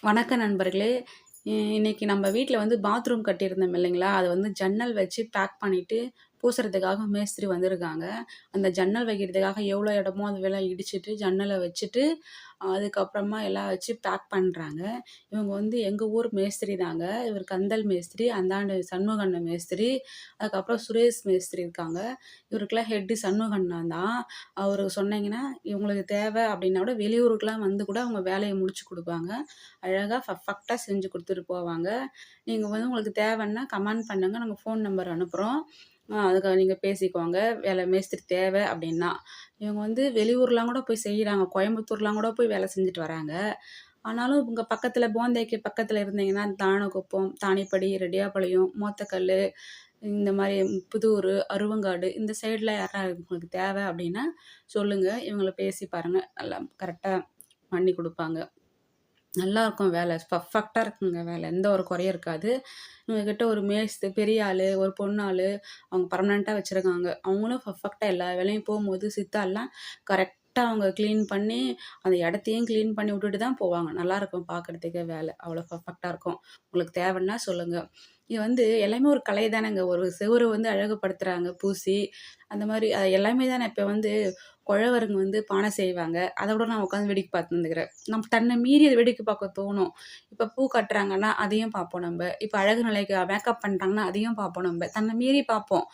வணக்கம் நண்பர்களே. இன்னைக்கு நம்ம வீட்ல வந்து பாத்ரூம் கட்டியிருந்தோம் இல்லைங்களா? அது வந்து ஜன்னல் வச்சு பேக் பண்ணிட்டு பூசுறதுக்காக மேஸ்திரி வந்திருக்காங்க. அந்த ஜன்னல் வைக்கிறதுக்காக எவ்வளோ இடமோ அதுவெல்லாம் இடிச்சுட்டு, ஜன்னல வச்சுட்டு, அதுக்கப்புறமா எல்லாம் வச்சு பேக் பண்றாங்க. இவங்க வந்து எங்க ஊர் மேஸ்திரி தாங்க. இவர் கந்தல் மேஸ்திரி, அந்தாண்ட சண்முகண்ண மேஸ்திரி, அதுக்கப்புறம் சுரேஷ் மேஸ்திரி இருக்காங்க. இவருக்கெல்லாம் ஹெட்டு சண்முகண்ணன் தான். அவரு சொன்னீங்கன்னா, இவங்களுக்கு தேவை அப்படின்னா கூட வெளியூருக்குலாம் வந்து கூட அவங்க வேலைய முடிச்சு குடுப்பாங்க. அழகா பர்ஃபெக்ட்டா செஞ்சு குடுத்துட்டு போவாங்க. நீங்க வந்து உங்களுக்கு தேவைன்னா கமெண்ட் பண்ணுங்க. நாங்க ஃபோன் நம்பர் அனுப்புறோம். அதுக்கு நீங்க பேசிக்கோங்க. மேஸ்திரி தேவை அப்டின்னா. இவங்க வந்து வெளியூர்லாம் கூட போய் செய்றாங்க. கோயம்புத்தூர்லாம் கூட போய் வேலை செஞ்சுட்டு வராங்க. ஆனாலும் உங்க பக்கத்துல போந்தைக்கு பக்கத்துல இருந்தீங்கன்னா, தாணகுப்பம், தாணிப்படி, ரெட்டியாபாளையம், மோத்தக்கல்லு இந்த மாரி புதூரு, அருவங்காடு இந்த சைடுல யாராவது உங்களுக்கு தேவை அப்டின்னா சொல்லுங்க. இவங்கள பேசி பாருங்க. நல்லா கரெக்ட்டா பண்ணி குடுப்பாங்க. நல்லாருக்கும் வேலை. பர்ஃபெக்ட்டா இருக்குங்க வேலை. எந்த ஒரு குறையும் இருக்காது. இவங்ககிட்ட ஒரு பெரிய ஆளு, ஒரு பொண்ணாளு அவங்க பெர்மனன்ட்டா வச்சிருக்காங்க. அவங்களும் பர்ஃபெக்ட்டா எல்லா வேலையும் போம்போது சித்தாள்லாம் கரெக்ட்டா அவங்க கிளீன் பண்ணி, அந்த இடத்தையும் கிளீன் பண்ணி விட்டுட்டு தான் போவாங்க. நல்லாருக்கும் பார்க்கறதுக்கே வேலை. அவ்வளோ பர்ஃபெக்ட்டா இருக்கும். உங்களுக்கு தேவைன்னா சொல்லுங்க. இது வந்து எல்லாமே ஒரு கலை தானேங்க. ஒரு செவுர வந்து அழகுபடுத்துறாங்க பூசி. அந்த மாரி எல்லாமே தானே. இப்ப வந்து குழவருங்க வந்து பானை செய்வாங்க. அத கூட நான் உட்காந்து வேடிக்கை பார்த்துன்னு இருந்துக்கிறேன். நம்ம தன்னை மீறி அத வேடிக்கை பார்க்க தோணும். இப்ப பூ கட்டுறாங்கன்னா, அதையும் பார்ப்போம் நம்ப. இப்ப அழகு நிலைக்கு மேக்கப் பண்றாங்கன்னா, அதையும் பார்ப்போம் நம்ப. தன்னை மீறி பார்ப்போம்.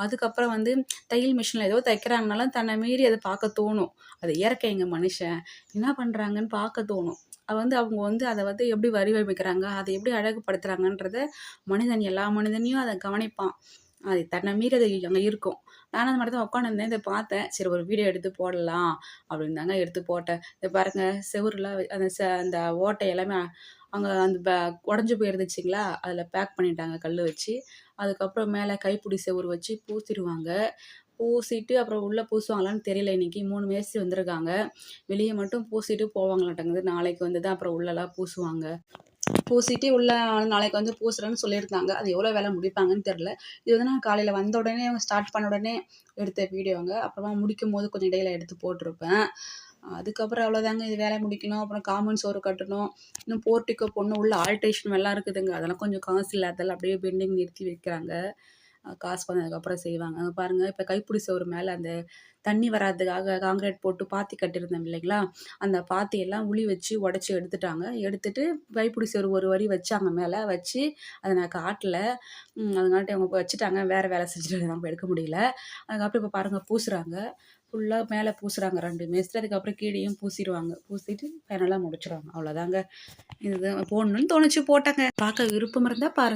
அதுக்கப்புறம் வந்து தையல் மிஷின்ல ஏதோ தைக்கிறாங்கனாலும் தன்னை மீறி அத பார்க்க தோணும். அது இயற்கைங்க மனுஷன். என்ன பண்றாங்கன்னு பார்க்க தோணும். அது வந்து அவங்க வந்து அத வந்து எப்படி வடிவமைக்கிறாங்க, அத எப்படி அழகுபடுத்துறாங்கன்றத மனிதன் எல்லா மனிதனையும் அத கவனிப்பான். அது தன்னை மீறி அது அங்க இருக்கும். நானும் அந்த மாரி தான் உட்காந்துருந்தேன். இத பார்த்தேன். சரி ஒரு வீடியோ எடுத்து போடலாம் அப்படின்னு தாங்க எடுத்து போட்டேன். இத பாருங்க செவுருலாம் அந்த ஓட்டை எல்லாமே அங்க அந்த உடைஞ்சு போயிருந்துச்சுங்களா, அதில பேக் பண்ணிட்டாங்க கல்லு வச்சு. அதுக்கப்புறம் மேல கைப்பிடி செவுரு வச்சு பூசிருவாங்க. பூசிட்டு அப்புறம் உள்ள பூசுவாங்களான்னு தெரியல இன்னைக்கு. 3 மேஸ்திரி வந்திருக்காங்க. வெளிய மட்டும் பூசிட்டு போவாங்களாட்டங்குது. நாளைக்கு வந்து தான் அப்புறம் உள்ளலாம் பூசுவாங்க. பூசிட்டு உள்ள நாளைக்கு வந்து பூசுறேன்னு சொல்லியிருந்தாங்க. அது எவ்வளோ வேலை முடிப்பாங்கன்னு தெரியல. இது வந்து நான் காலையில வந்த உடனே அவங்க ஸ்டார்ட் பண்ண உடனே எடுத்த வீடியோங்க. அப்புறமா முடிக்கும்போது கொஞ்சம் இடையில எடுத்து போட்டிருப்பேன். அதுக்கப்புறம் அவ்வளோதாங்க. இது வேலை முடிக்கணும். அப்புறம் காம்பவுண்ட் சுவர் கட்டணும். இன்னும் போர்ட்டிக்கோ போடணும். உள்ள ஆல்ட்ரேஷன் எல்லாம் இருக்குதுங்க. அதெல்லாம் கொஞ்சம் காசு இல்லாததால அப்படியே பெண்டிங் நிறுத்தி வைக்கிறாங்க. காசு வந்ததுக்கப்புறம் செய்வாங்க. அங்க பாருங்க இப்ப கைப்பிடி சுவர் மேல அந்த தண்ணி வராததுக்காக கான்கிரீட் போட்டு பாத்தி கட்டியிருந்தோம் இல்லைங்களா? அந்த பாத்தியெல்லாம் உளி வச்சு உடைச்சு எடுத்துட்டாங்க. எடுத்துட்டு கைப்பிடி சுவர் ஒரு வரி வச்சாங்க மேல. வச்சு அத நான் காட்டல. அதங்காட்டி அவங்க வச்சுட்டாங்க. வேற வேலை செஞ்சுட்டு நம்ம எடுக்க முடியல. அதுக்கப்புறம் இப்ப பாருங்க பூசுறாங்க. ஃபுல்லா மேல பூசுறாங்க 2 மேஸ்திரி. அதுக்கப்புறம் கீழயும் பூசிருவாங்க. பூசிட்டு ஃபைனலா முடிச்சுருவாங்க. அவ்வளோதாங்க. இதுதான் போடணும்னு தோணுச்சு போட்டேங்க. பார்க்க விருப்பம் இருந்தா பாருங்க.